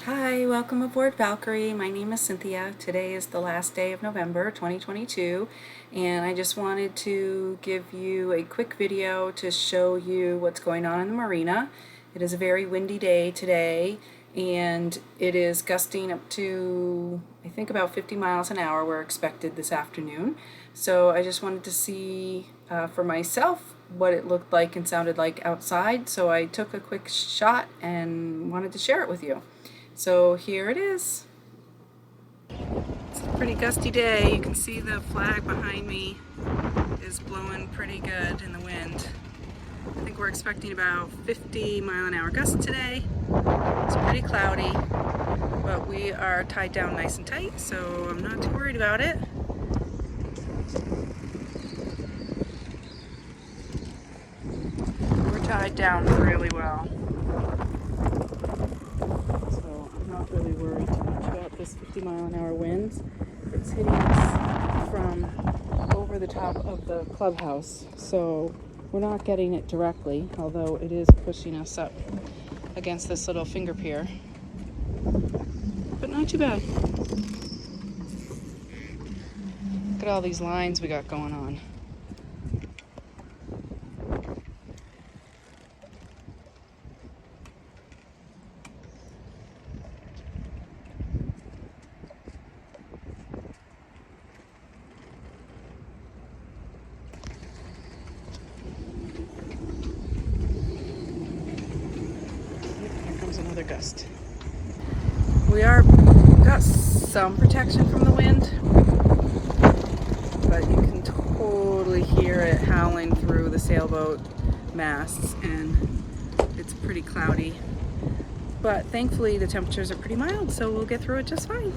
Hi, welcome aboard Valkyrie. My name is Cynthia. Today is the last day of November 2022, and I just wanted to give you a quick video to show you what's going on in the marina. It is a very windy day today, and it is gusting up to, I think, about 50 miles an hour we're expected this afternoon. So I just wanted to see for myself what it looked like and sounded like outside, so I took a quick shot and wanted to share it with you. So here it is. It's a pretty gusty day. You can see the flag behind me is blowing pretty good in the wind. I think we're expecting about 50-mile-an-hour gusts today. It's pretty cloudy, but we are tied down nice and tight, so I'm not too worried about it. We're tied down really well. Not really worried too much about this 50-mile-an-hour winds. It's hitting us from over the top of the clubhouse, so we're not getting it directly, although it is pushing us up against this little finger pier. But not too bad. Look at all these lines we got going on. Another gust. We got some protection from the wind, but you can totally hear it howling through the sailboat masts, and it's pretty cloudy. But thankfully the temperatures are pretty mild, so we'll get through it just fine.